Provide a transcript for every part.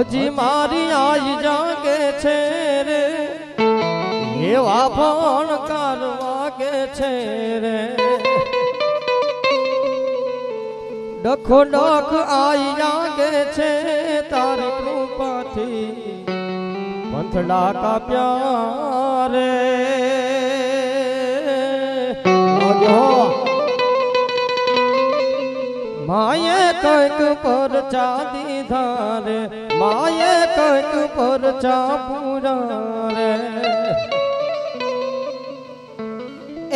હજી મારી આઈ જાગે છે રે એવા પણ વાગે છે રે ડખો ડખ આઈ જાગે છે તારી કૃપાથી પંથડા કાપ્યા રે માયે કંઈક પરચા દીધા રે માયે કંઈક પરચા પૂરા રે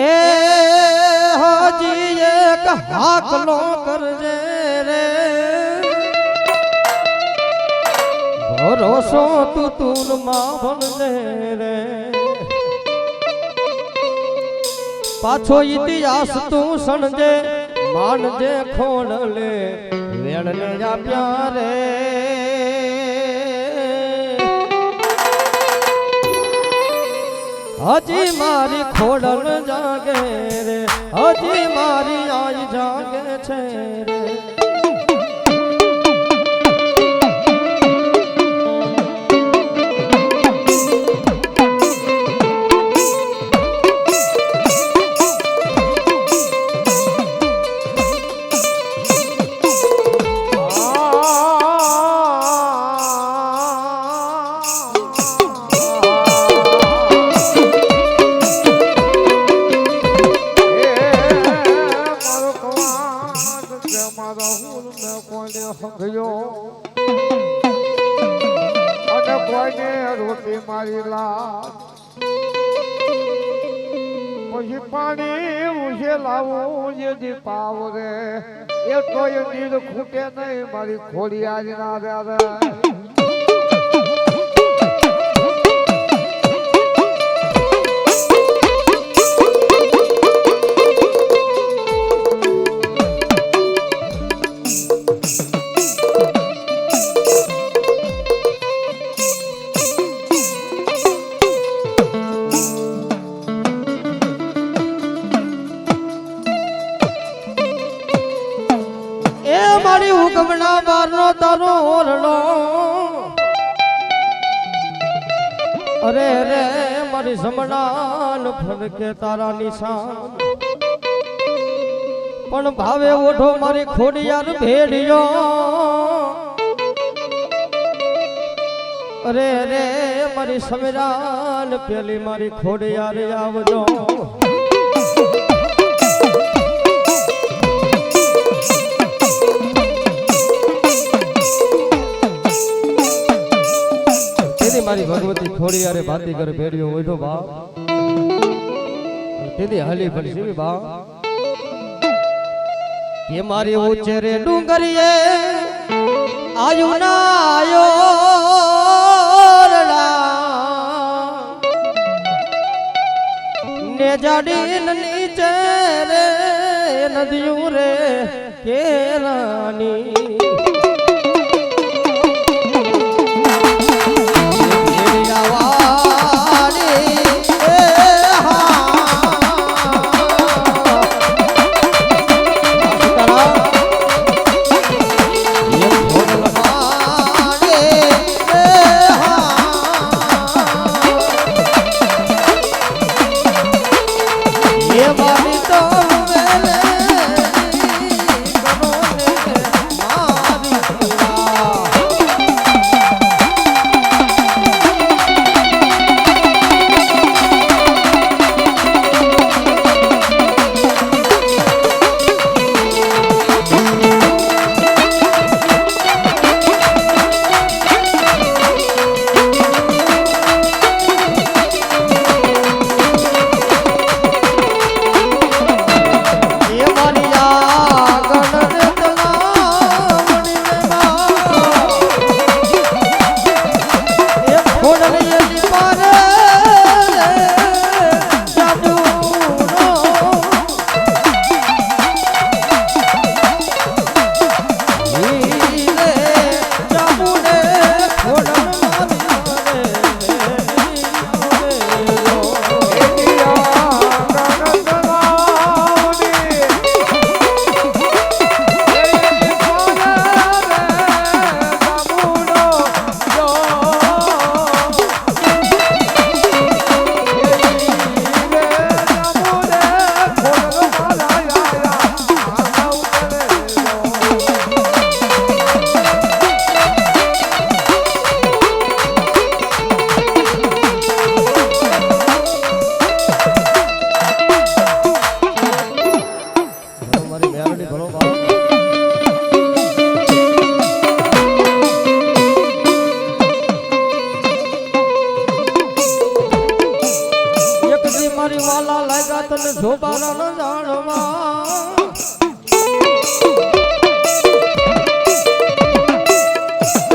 એ હજી એક હાકલો કરજે રે ભરોસો તું માં ભણજે રે પાછો ઇતિહાસ તું સણજે માનજે ખોડલે વેણને આપ્યા રે હજી મારી ખોડલ જાગે રે હજી મારી આઈ જાગે છે રે રોટી મારી લાજ પછી પાણી ઉછે લાવું જે પાવ રે એ તો એ નીર ખૂટે નહીં મારી ખોડી આજ ના રે મારી હુકમના બારનો તારો ઓરડો અરે રે મારી સમણાન ફરકે તારા નિશાન પણ ભાવે ઓઢો મારી ખોડિયાર ભેડિયો અરે રે મારી સમરાન પેલી મારી ખોડિયાર આવજો મારી ભગવતી ખોડિયારે ભાતી કર ભેડિયો ઓઢો બાપ તેદી હલી ભલી સીવી બાપ કે મારી ઉચેરે ડુંગરીએ આયુ ના આયો ને જાડી નીચે રે નદીયું રે કેરાની મારી મેલડી ભરો બાપ મારી વાલા લાગ્યા તને જોબારા ન જાણવા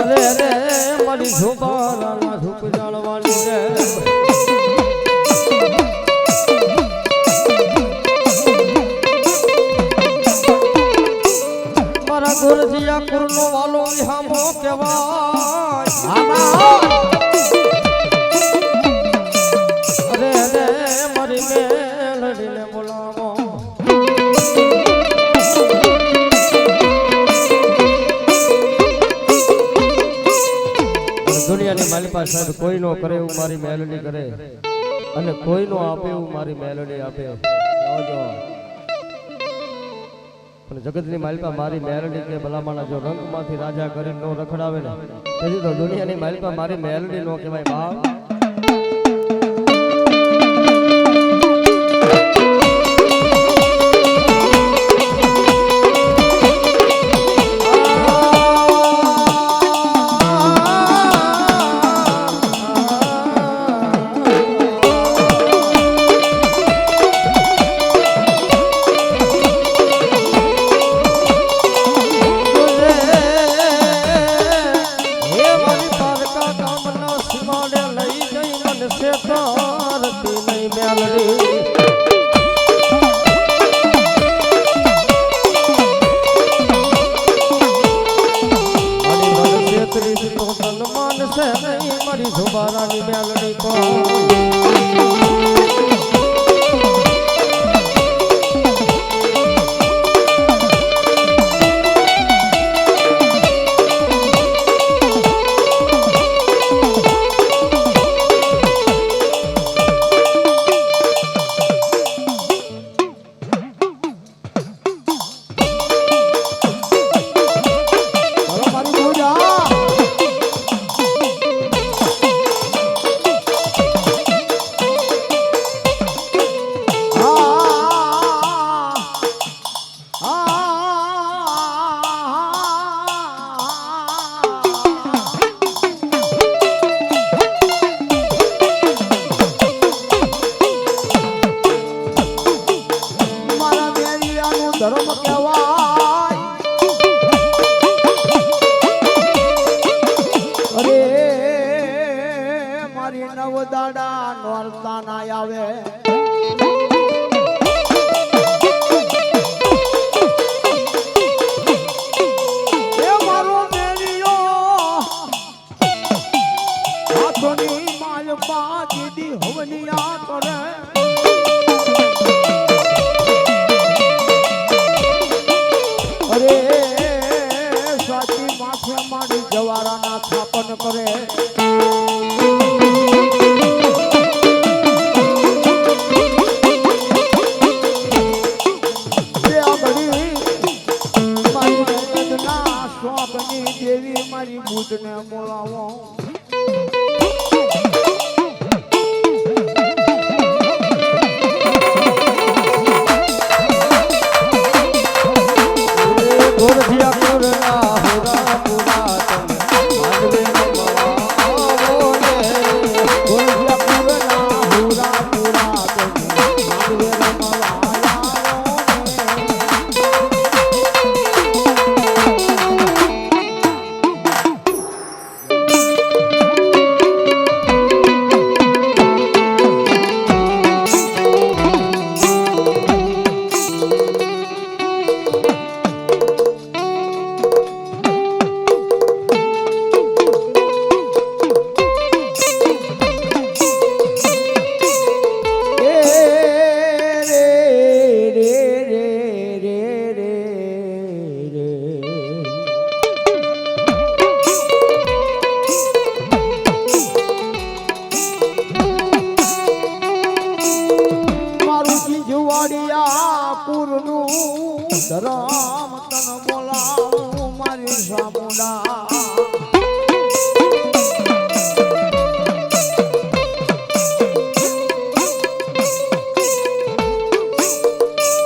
અરે રે મારી જોબારા ના ધૂપ જાણવાની રે મારા ગુરજીયા કુરનો વાલો હામો કહેવાય મેલડીને બોલાવો દુનિયાની માલિકા સાહેબ કોઈ નો કરે એવું મારી મેલડી કરે અને કોઈ નો આપે એવું મારી મેલડી આપે પણ જગતની માલિકા મારી મેલડી કે ભલામાના જો રંગમાંથી રાજા કરી નો રખડાવે ને તેથી તો દુનિયાની માલિકા મારી મેલડી નો કહેવાય બાપ મારી જોબારાની મેલડી કો ધર્મ કહેવાય અરે મારી નવદાડા નોરતા ના આવે એ મારો મેલિયો હાથોની માલપા દીદી હવનિયા કરે જવારાના થાપન કરે મારી દેવી મારી બુદ્ધને બોલાવો ધરમ તન બોલાવું મારી સામુડા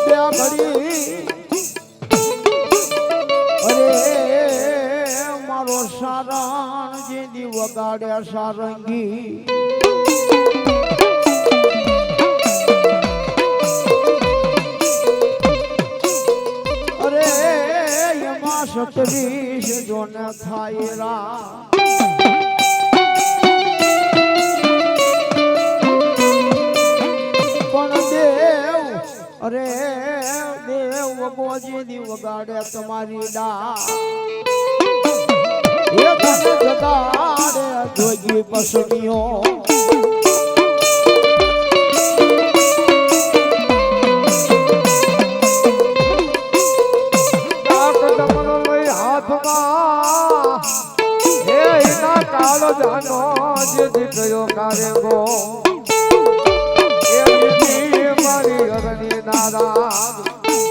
બે ઘડી વગાડ્યા સારંગી અરે એમાં 37 જોન થાય રા અરે દેવ વગોજી વગાડે તમારી ડા એ તને જગાડે જોગી પસંદીઓ હાથમાં હે એના કાળો જાનો જે દીકરો કારેગો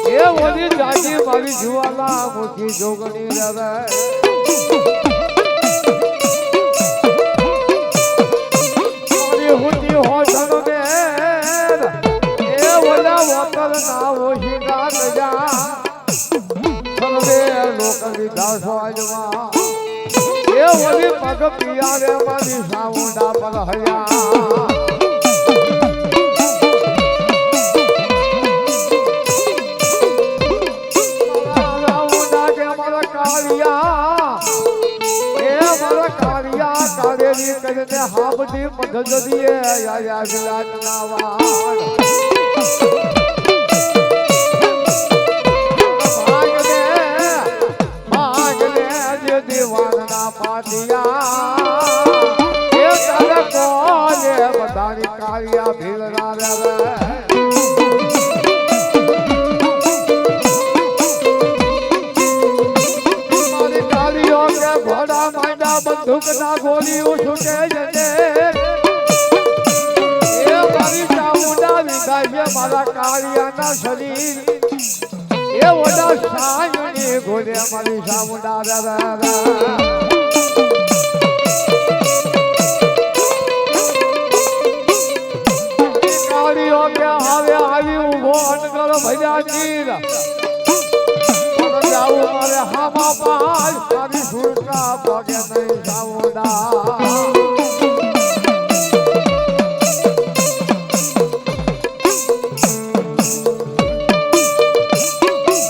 એ ઓલી જાજી મારી જુવાલા મુખી જોગણી રવે મારી હુતી હોસણ ને એ ઓલા વતર ના ઓહી ગાત જા સર્વે લોક વિધા સોજમાં એ ઓલી પગ પિયારે મારી સાઉંડા પર હયા કાળેરી કરીને હાબડી મધદરીએ આયા વિરાટના વાણ ભાગને જે દીવાનના પાટિયા એ તારે કોલે બધાની કાળિયા ભીલરા રે ઘોડા માંડા બંદૂક ના ગોળી છૂટે જશે એ મારી ચામુંડા વિંધાય છે મારા કાળિયાના શરીર એ ઓડા સાયની ગોળે મારી ચામુંડા કાળીઓ કે આવે આવી ઉભો અનગર ભર્યા નીર જાવું મારે હામા પાલ મારી સુરકા પગે નહીં જાવુંડા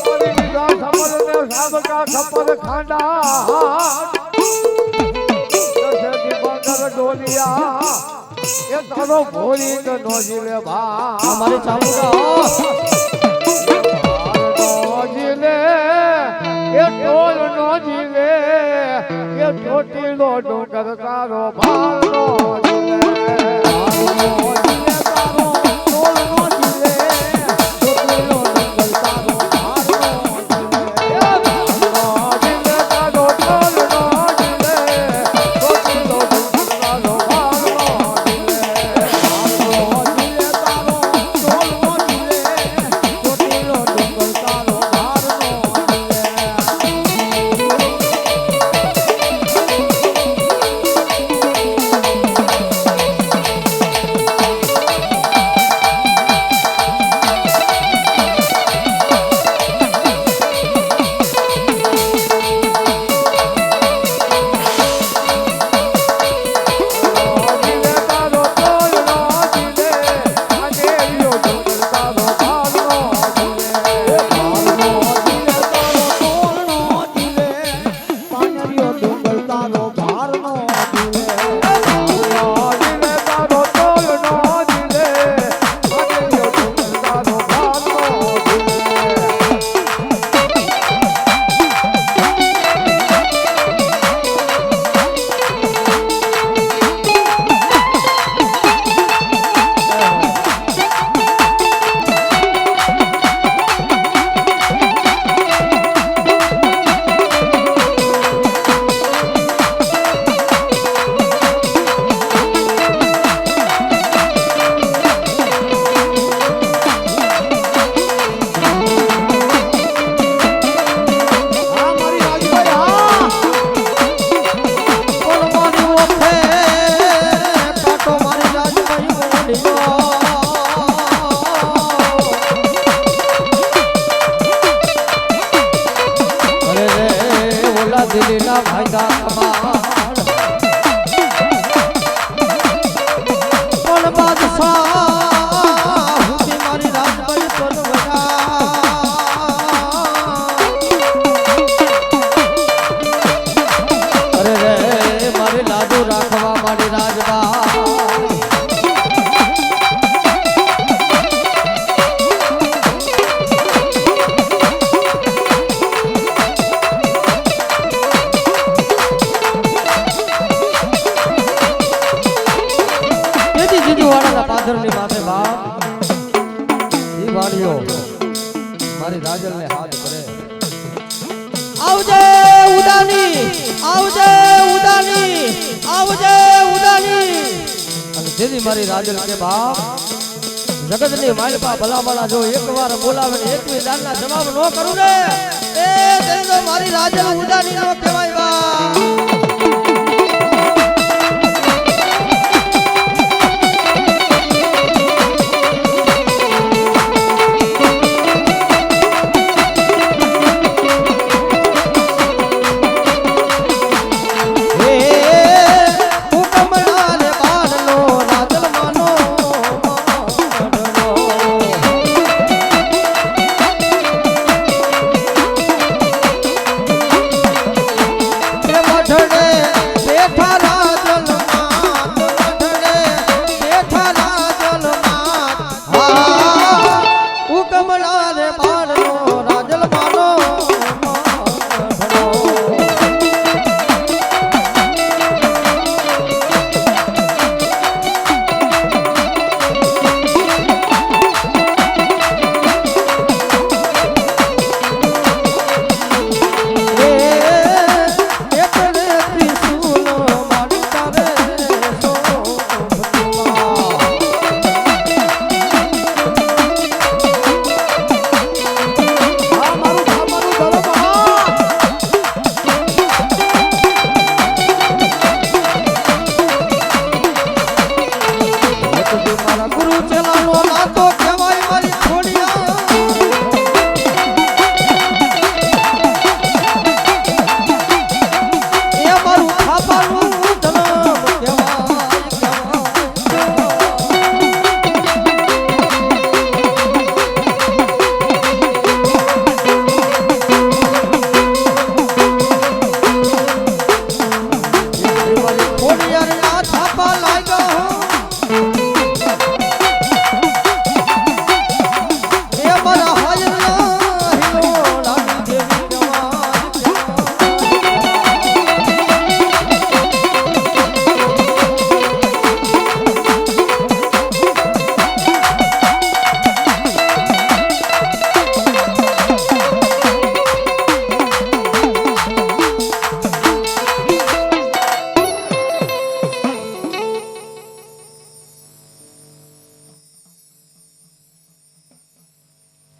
મારી વિધા ખબર ને સાબકા ખબર ખાંડા દશેથી બંગર ડોલિયા એ તારો ભોરી તો નોજી લે ભા અમારી ચામુંડા એ ટોલ નો જીલે એ ચોટીલો ડુંગર તારો ભાર નો જીલે તારો ટોલ નો જીલે ચોટીલો ડુંગર તારો ભાર નો જીલે તારો ટોલ નો જીલે ચોટીલો ડુંગર તારો ભાર નો જીલે તારો ટોલ નો જીલે ચોટીલો ડુંગર તારો ભાર નો દિલના ભાઈદા કમાલ મારી રાજલને હાથ કરે. આવજે ઉડાની, આવજે ઉડાની, આવજે ઉડાની. અને જેથી મારી રાજલ કે બાપ જગતની માલિકા ભલામણા જો એકવાર બોલાવે ને એકવી દાનના જવાબ ન કરું ને એ તેની તો મારી રાજલ ઉડાની નો કહેવાય બા.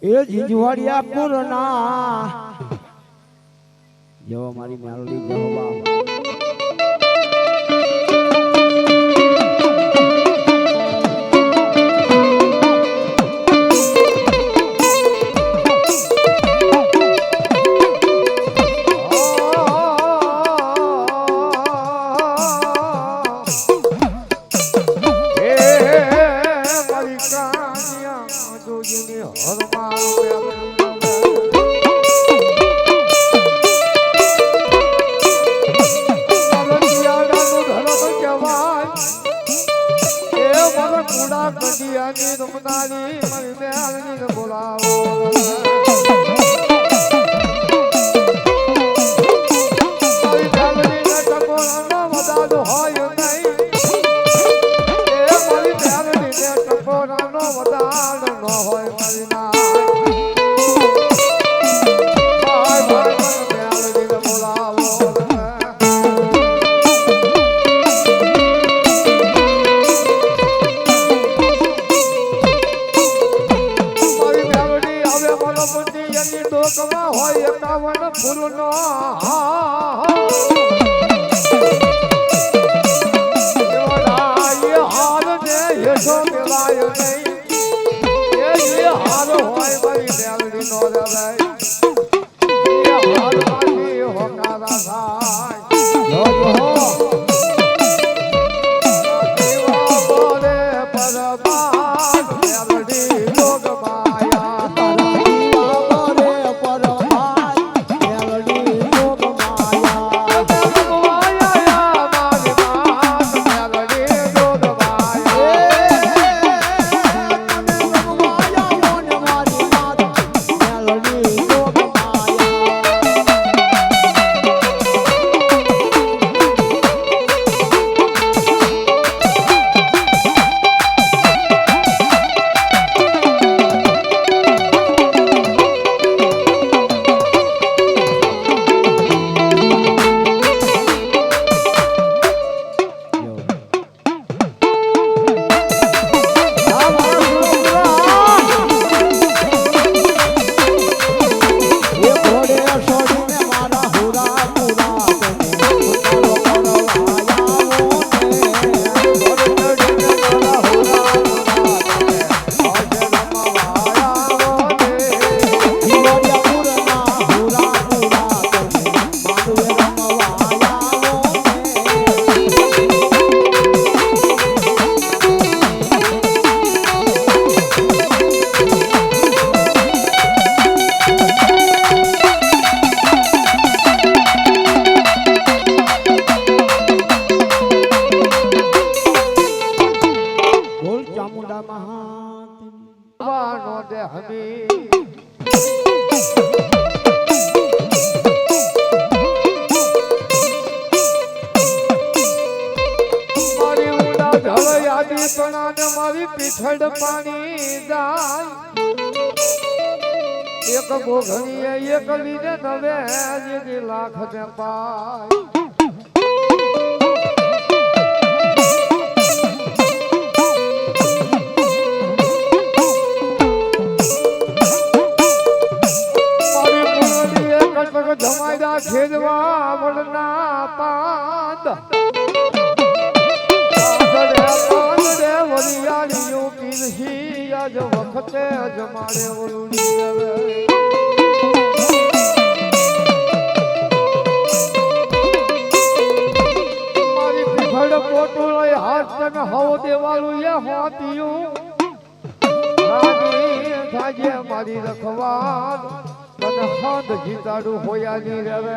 એ જીજવાડિયા કુરના જેવો મારી મેલડી જેવો બાપ મારી ઉડા ઢળ યાદી તણાને મારી પીઠડ પાણી જાય એક ગોઘણીએ એક લીને નવે જીદી લાખ ને પાય જમાયદા ખેડવા વડના પાંદ પાંદડે વરિયાળીઓ પીરસી આજ વખતે જમાડે વરુડી આવે મારી પીફળ પોટું લઈ હાથ તક હવ દેવાલું એ હોતિયું રાની થાજે મારી રખવાલ તને હાથ જીતાડું હોયાની રવે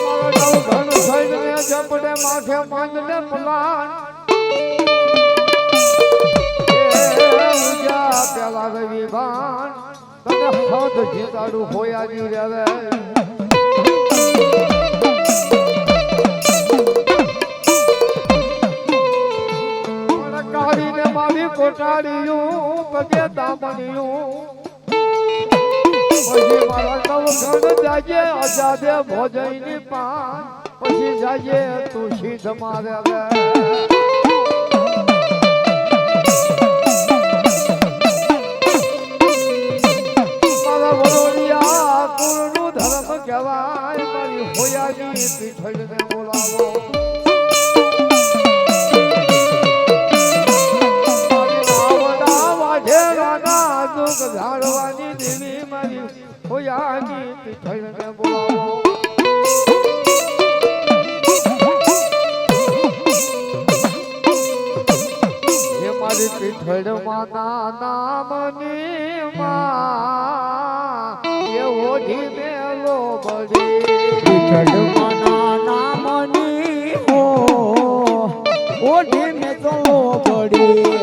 મારા નવ ઘણ સૈનને જપડે માથે માંડને પલાન ઉજા પેલા રવિ ભાન તને હાથ જીતાડું હોયાની રવે કાઢીને મારી કોટાડીયું પગે દામણીયું પછી મારા નવઘણ જાજે આઝાદે ભોજઈની પાન પછી જાજે તુલસી જમારે મારા વરોડિયા કુળનું ધર્મ કહેવાય મારી હોયાની પીઠળને બોલાવો ઝાડવાની દેવી મારી હોયાની પીઠળને બોલાવો હે મારી પીઠળમાં નામની માં એ ઓઢી મેલો બળી પીઠળમાં નામની હો ઓઢી મેં તો બળી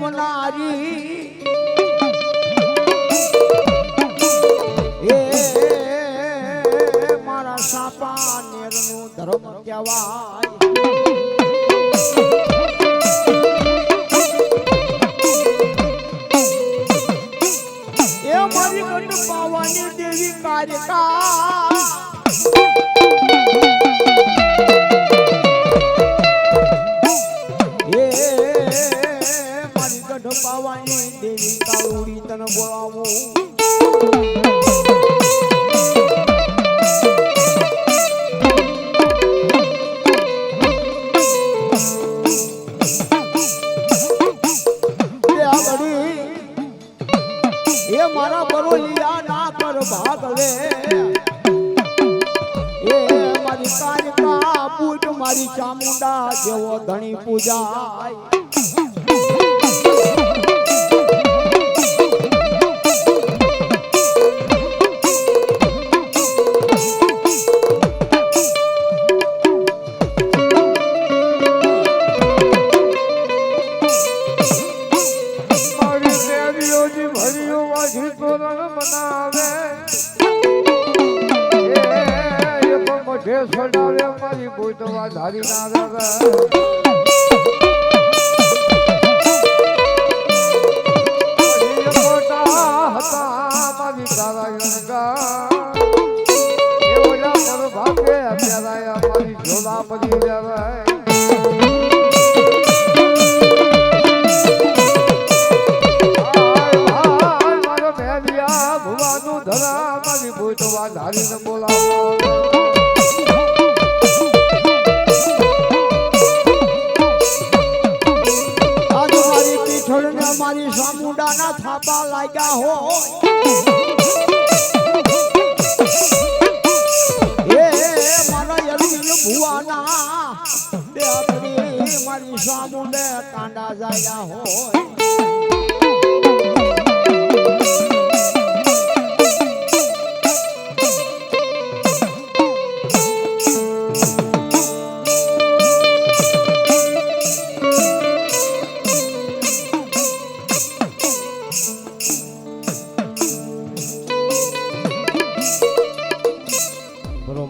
મેળવનારી એ મારા સાપા નેરનું ધર્મ કહેવાય એ મારી ગઢ પાવાની દેવી કારિકા પાવાની દેવી કાળુડી તને બોલાવું એ મારા બરોલિયા ના કર ભાગ લે એ મારી કારિકા પૂજ મારી ચામુંડા જેવો ધણી પૂજાય છોડાવે મારી બોટવા ધારી ના હતા મારી તારા ભાગે અત્યારે મારી ઝોલા પડી જવાય મારો મેલિયા ભુવાનું ધરા મારી બોટવા ધારીને બોલાવો મારી સામુંડા ના થાપા લાગ્યા હોય એ મારા યરુલ ભુવાના મારી સામુંડે કાંડા જાયા હોય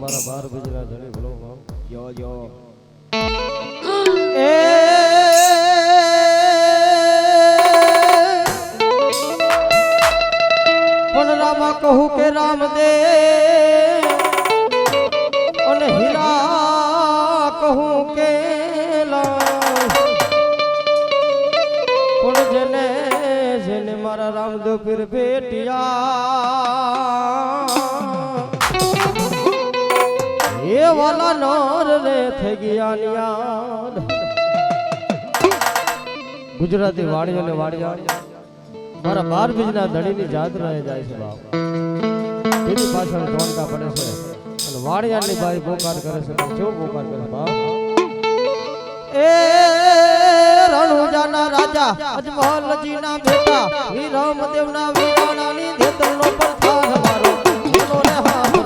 મારા બાર બીજના ધણી બોલો જો જો એ પણ રામા કહું કે રામદેવ અને હીરા કહું કે પણ જેને જેને મારા રામદેવ પીર ભેટિયા એ વાલા નર રે થઈ ગયા યાદ ગુજરાતી વાડીઓ ને વાડિયા મારા બાર બીજના ધણીની જાત રહે જાય છે બાપ તેની પાછળ જોડતા પડે છે અને વાડિયાની બાઈ પોકાર કરે છે કેવો પોકાર કરે બાપ એ રણુજાના રાજા અજમલજીના બેટા વી રામદેવના વીરાણાની ધેતરનો પરથાર મારો એનો રે હારો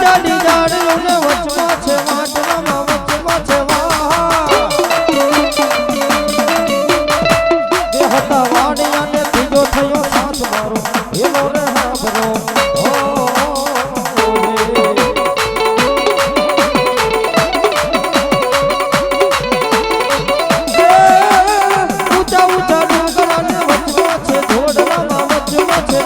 અજાડી જાડ્યું ને વચમાં છે માટલામાં વચમાં છે જે હતા વાડિયા ને ત્રીજો થયો સાથ મારો એનો રે હાબરો ઊંચા ઊંચા ડુંગરા ને વચમાં છે ધોડલામાં વચમાં છે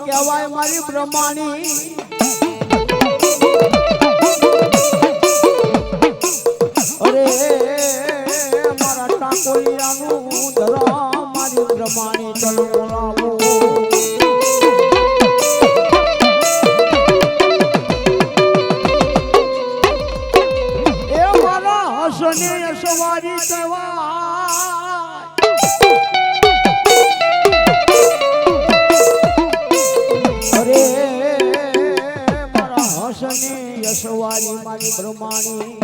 કહેવાય મારી બ્રહ્માણી અરે મારા ટાકોલિયાનું ધરમ મારી બ્રહ્માણી ચલો બોલાવો એ મારા હસને સવારી કહેવાય યશવારી મારી બ્રહ્માણી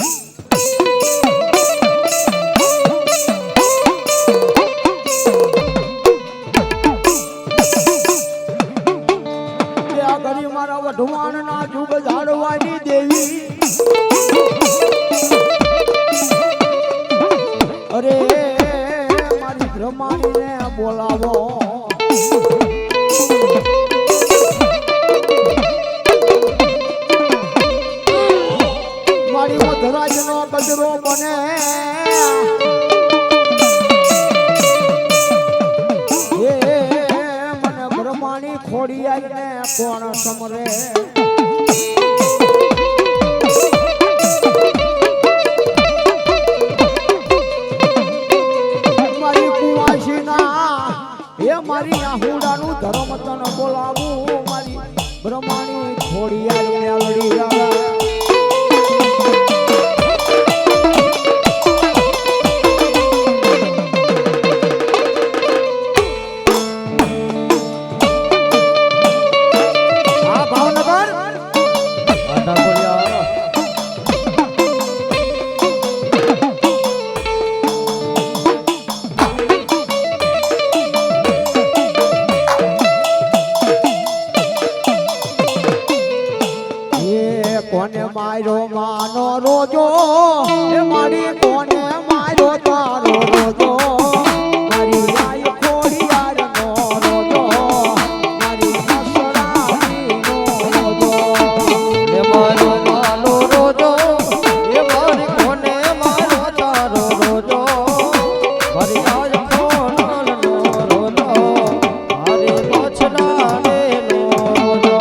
આ ઘડી મારા વઢવાણ ના જુગ ઝાડવાની દેવી અરે મારી બ્રહ્માણી ને બોલાવો ધરાજનો ગજરો બને મને બ્રહ્માણી ખોડિયાને કોણ સમરે મારી કુવાસીના એ મારી આહુડાનું ધર્મ તન બોલાવું મારી બ્રહ્માણી ખોડિયાને લડી આવે કોને મારી આય ખોનલ નો રોજો મારી મોછલા રે નો રોજો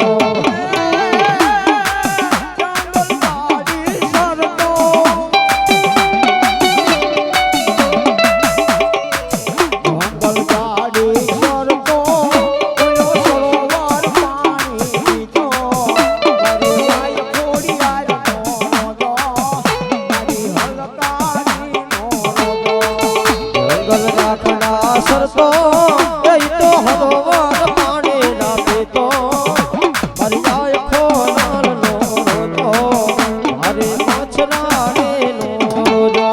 સરતો એ તો હરવાર પાણી ના પીતો મારી આય ખોનલ નો રોજો મારી મોછલા રે નો રોજો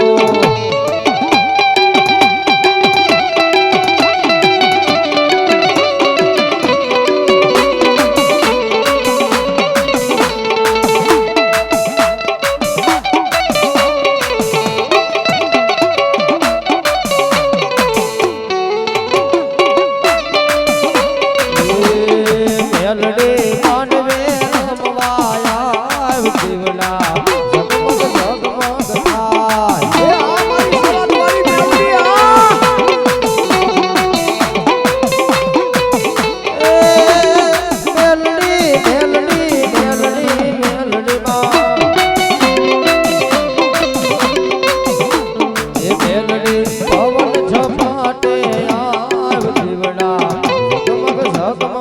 મેલડી માનવે રમવાયા જીવના ઝગમગ ઝગમગ થાય મેલડી મેલડી મેલડી મેલડી માં એ મેલડી પવન ઝપાટે આવ જીવના ઝગમગ ઝગમગ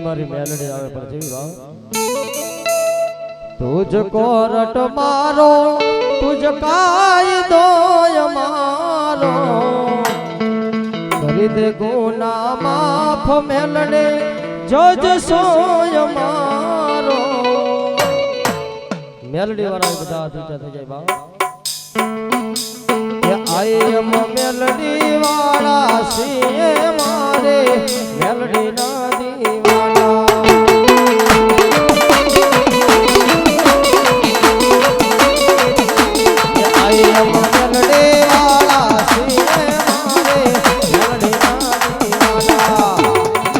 મારી મેલડી આવે પર જેવી વાવ તુજકો રટ મારો તુજ કાયદો અમારો કરી દે ગુના માફ મેલડે જોજ સોય મારો મેલડી વાળા બધા દૂજા થઈ જાય બાવ આયમ મેલડી વાળા સિંહ મારે મેલડી ના દીવાના આયમ મેલડી વાળા સિંહ મારે મેલડી ના દીવાના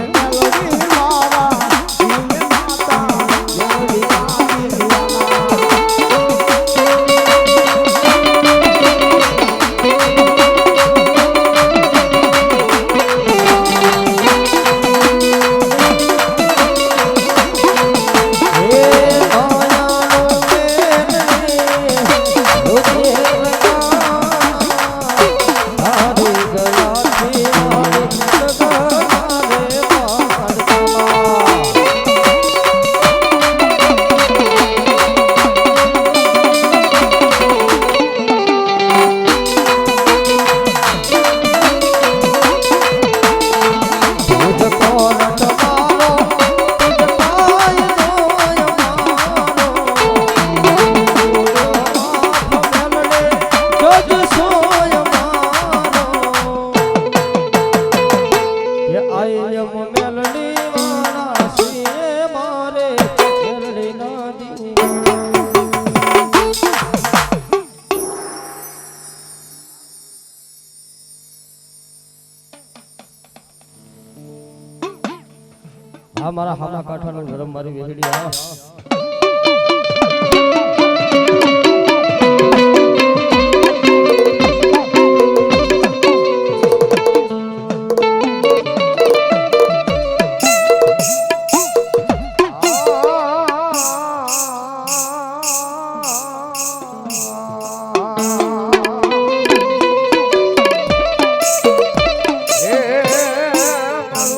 મેલડી વાળા સિંહ માતા મેલડી ના આ મારા હામા કાઠાનો ગરમ મારી વેહડી આ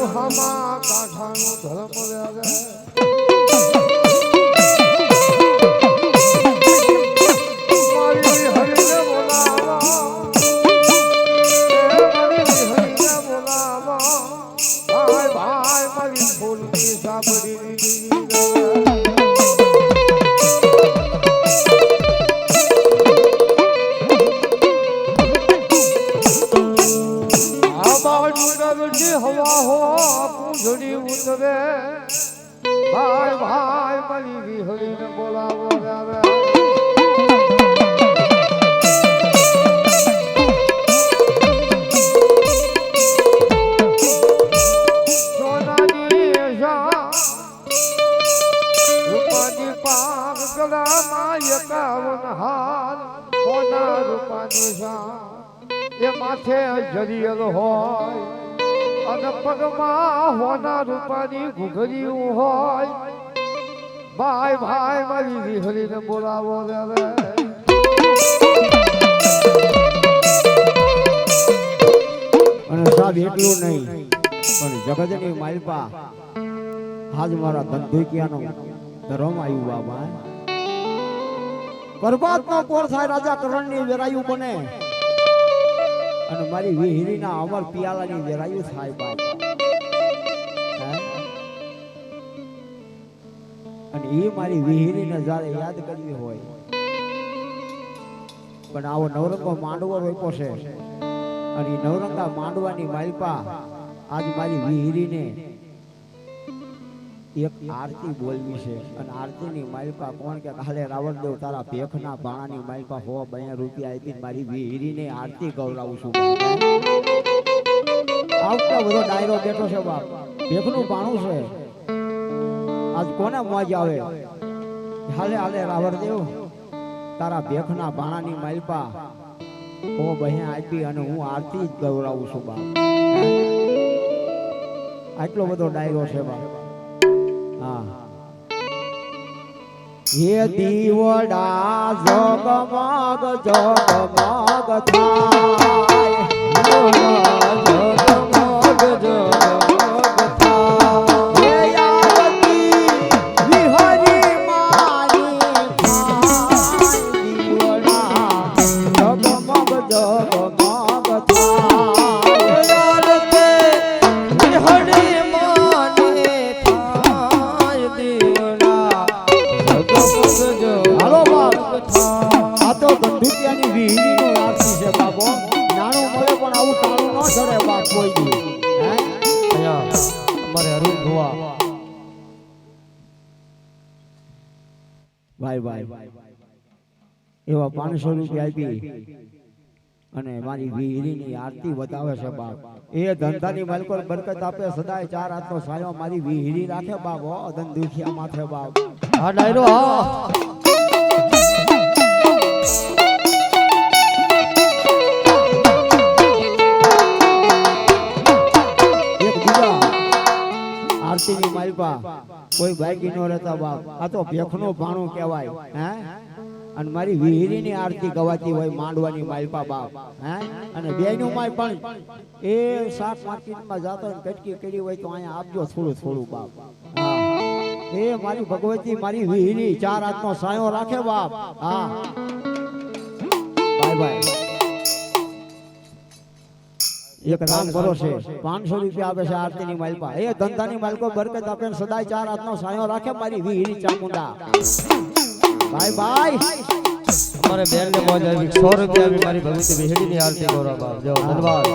હમા માં કાંઠાનું ધર્મ રે મારી હરિને બોલાવો હરિને બોલાવો ભાઈ ભાઈ મારી ફૂલની સાબડી હવા હો પૂંછડી ઉતરે ભાઈ ભાઈ મારી વિહળીને બોલાવો રે સોનાની રૂપાની પાક ગળામાં 51 હાર સોના રૂપાની એ માથે જરિયલ હોય અને પગમાં હોના રૂપાની ઘૂઘરી હોય ભાઈ ભાઈ મારી વિહળીને બોલાવો રે અને સાહેબ એટલું નહીં પણ જગતની માલપા આજ મારા ધંધુકિયાનો ધર્મ આવ્યું બાબા પરબાતનો પોર થાય રાજા કરણની વેરાયું બને અને મારી વિહિરીના અમર પિયાલાની વેરાયું થાય બાબા અને એ મારી વિહિરીને જ્યારે યાદ કરવી હોય પણ આવો નવરંગો માંડવો રોપ્યો છે અને એ નવરંગા માંડવાની માલપા આજ મારી વિહિરીને એક આરતી બોલવી છે અને આરતીની માલપા કોણ કે કાલે રાવણદેવ તારા ભેખના બાણાની માલપા 100 રૂપિયા આપી મારી વિહિરીને આરતી ગૌરાવું છું આવતો બધો ડાયરો બેઠો છે બાપ ભેખનું બાણું છે આજ કોને મોજ આવે હાલે હાલે રાવણદેવ તારા ભેખના બાણાની માલપા 100 આપી અને હું આરતી જ ગૌરાવું છું બાપ આટલો બધો ડાયરો છે બાપ હે દીવડા જગમગ જગમગ થાય જગમગ હે યાવતી વિહરી મારી દીવડા જગમગ જગમગ ધંધુકિયાની વિહિરીનો આરતી છે બાપો નાનું મળે પણ આવું ટાળું ન ચડે બાપ કોઈ દી હે અહીંયા અમારે અરુણ ભુવા ભાઈ એવા 500 રૂપિયા આપી અને મારી વિહિરીની આરતી બતાવે છે બાપ એ ધંધાની માલકો બરકત આપે સદાય 4 હાથનો સાયો મારી વિહિરી રાખે બાપ હો ધંધુકિયા માથે બાપ આ ડાયરો હા આરતીની માલપા કોઈ બાકી ન રહેતા બાપ આ તો ભેખનું ભાણું કહેવાય હે અને મારી વિહિરીની આરતી ગવાતી હોય માંડવાની માલપા બાપ હે અને બેયનું માય પણ એ શાક માર્કેટમાં જાતો ને કટકી કરી હોય તો અહીંયા આપજો થોડું થોડું બાપ હા એ મારી ભગવતી મારી વિહિરી 4 હાથનો સાયો રાખે બાપ હા બાય એક કામ કરો છે 500 રૂપિયા આપે છે આરતીની માલપા એ ધંધાની માલકો બરકત આપે સદાય 4 હાથનો સાયો રાખે મારી વિહિરી ચામુંડા બાય અમારે બેન ને મોજ આવી 100 રૂપિયા આપી મારી ભગવતી વિહળીની આરતી ગૌરવ બાપ જો ધન્યવાદ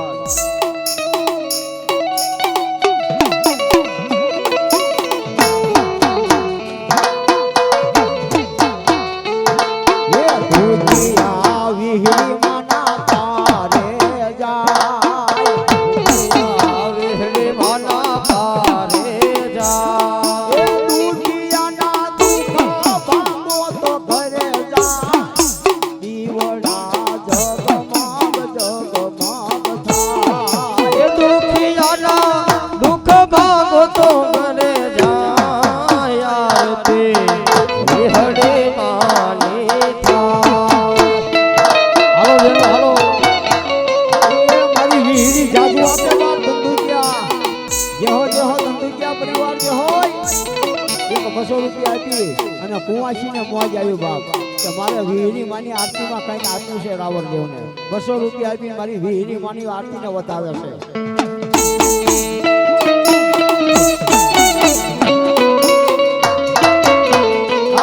દીવડા જગમગ જગમગ ધંધુકિયા પરિવાર જે હોય એક 200 રૂપિયા આપી અને કુંવાસીને મોજ આવ્યું બાપ કે મારે વીહરી માની આરતીમાં કંઈક આપ્યું છે રાવણદેવને 200 રૂપિયા આપી મારી વીહરી માની આરતીને બતાવે છે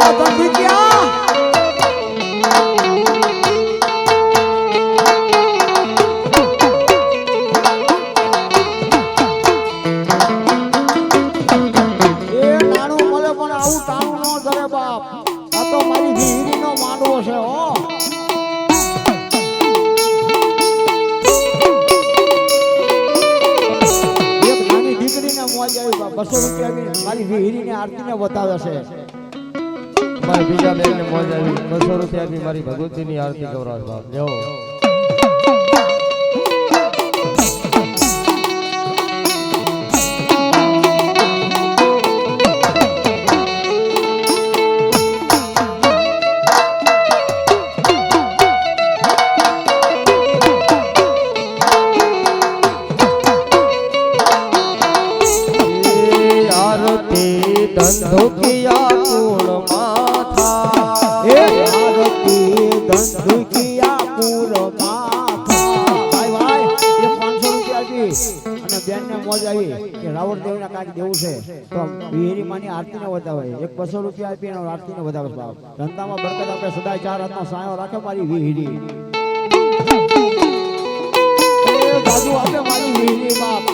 આ ધંધુકિયા મારી વીહરીને આરતીને બતાવે છે મારી બીજા બેનને મોજ આવી 200 રૂપિયા બી મારી ભગવતીની આરતી કરાવ બાપ લેવો ધંધુકિયા કુળ માથા એ આરતી ધંધુકિયા કુળ માથા ભાઈ ભાઈ એ 500 રૂપિયા આપી અને બેનને મોજ આવી કે રાવણદેવને કાંઈક દેવું છે તો વીહરી માની આરતીને બતાવે એક 200 રૂપિયા આપી અને આરતીને બતાવે બાપ ધંધામાં બરકત આપે સદાય 4 હાથનો સાયો રાખે મારી વીહરી એ દાદુ આપે મારી વીહરી બાપ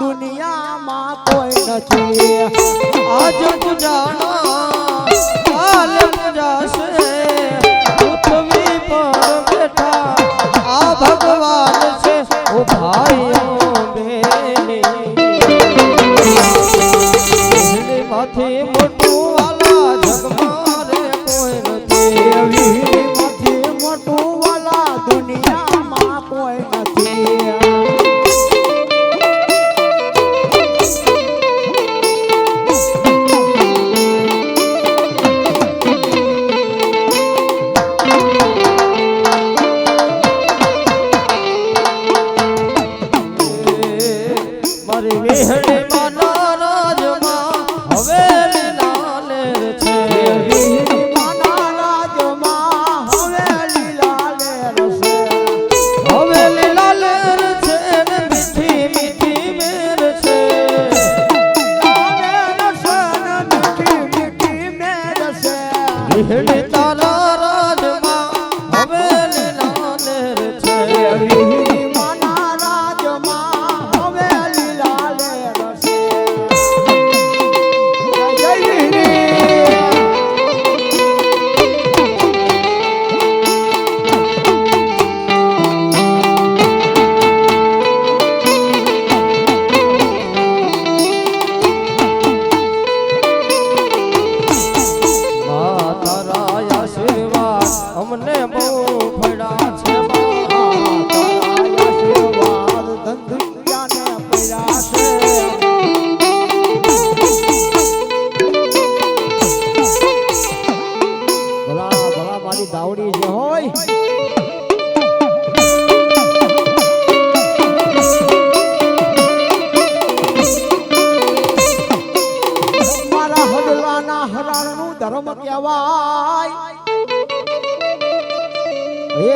દુનિયામાં કોઈ નથી આજ પૂજાના કાલ પૂજાશે પૃથ્વી પર બેઠા આ ભગવાન છે ઓ ભાઈઓ બેની માથી મોટું વાલા જગમાં રે કોઈ નથી માંથી મોટું વાલા દુનિયામાં કોઈ નથી વિહળી માના રાજમાં હવેલી લાલેર છે વિહળી માના રાજમાં હવેલી લાલેર છે હવેલી લાલેર છે ને મીઠી મીઠી મેર છે લાલેર છે ને મીઠી મીઠી મેર છે વિહળી તારા રાજમાં હવેલી લાલેર છે વિહળી માના રાજમાં હવેલી લાલેર છે જય વિહળી મા તારા આશીર્વાદ અમને બહુ પડ્યા છે દાવડી જે હોય મારા હડલાના હરાણનું ધર્મ કહેવાય હે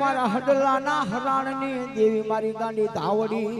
મારા હડલાના હરાણની દેવી મારી ગાંડી દાવડી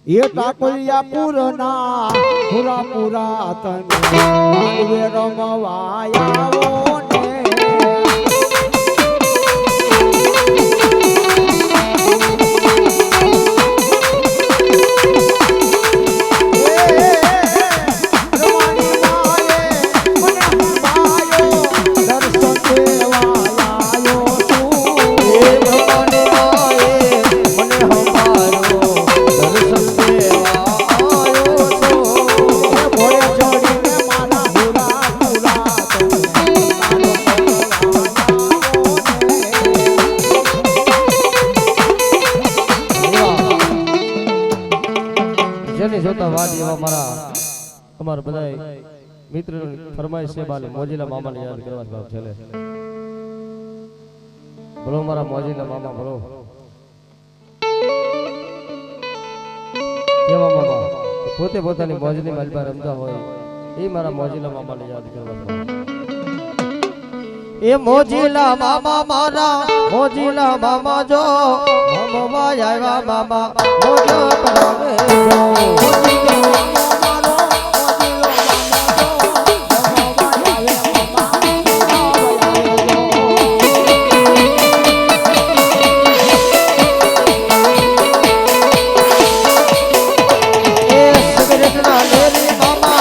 એ ટાકોલિયા પૂરના પૂરા પૂરા તમે માંડવે રમવા આવો ને જેની જોતા વાત એવા મારા અમારા બધા મિત્રોની ફરમાઈશ છે બાલે મોજીલા મામાને યાદ કરવા બાપ છેલે બોલો મારા મોજીલા મામા બોલો કેવા મામા પોતે પોતાની મોજની માલપા રમતા હોય એ મારા મોજીલા મામાને યાદ કરવા એ મોજીલા મામા મારા મોજીલા મામા જો મામા આવ્યા મામા મોજો કરાવે Mama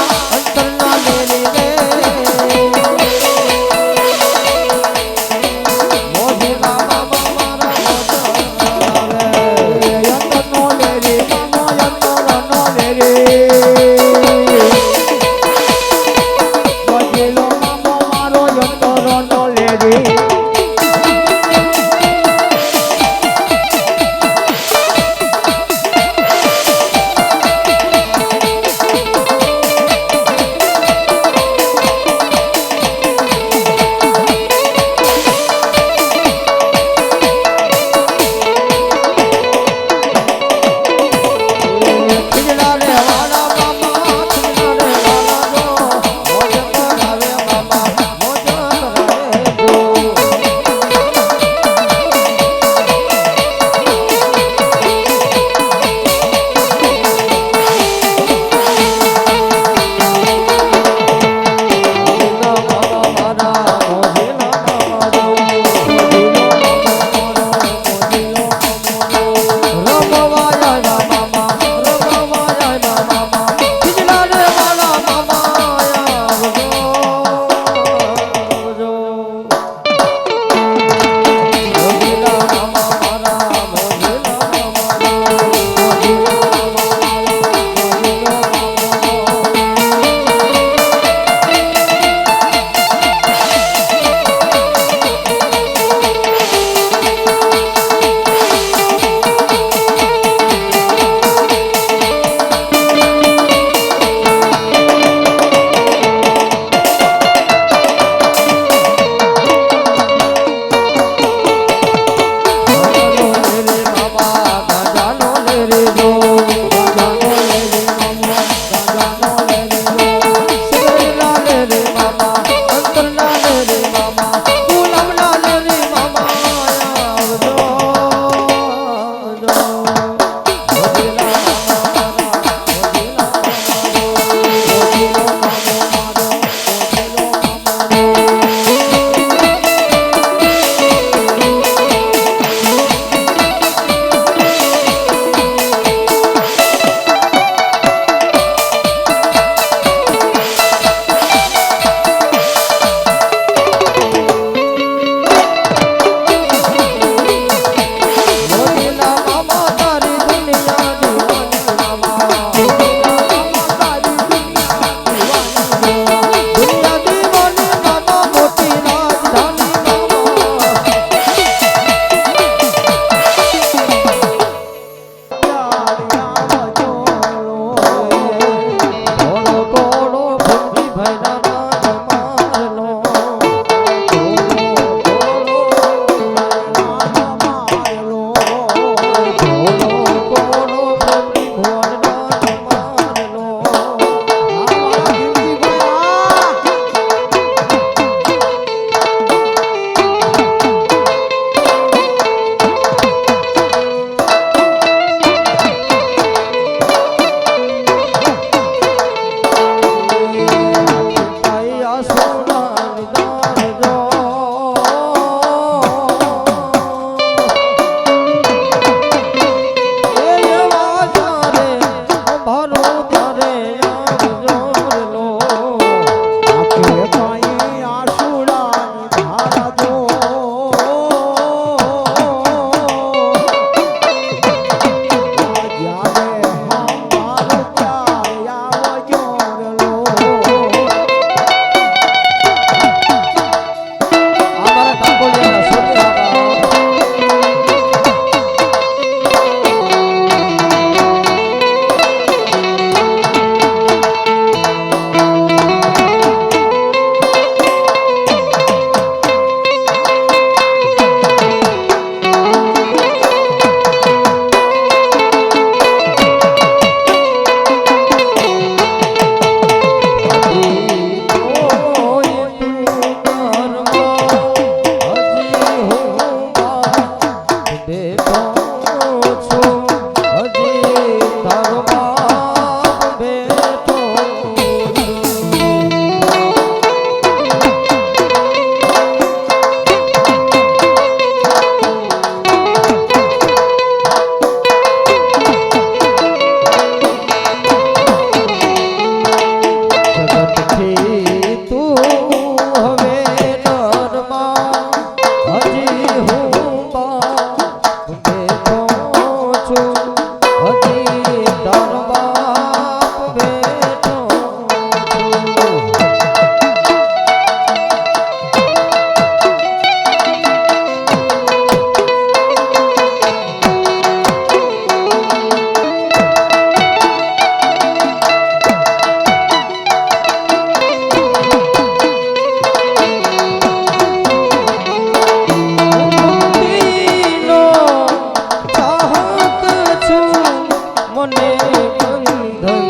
બંધન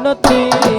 નથી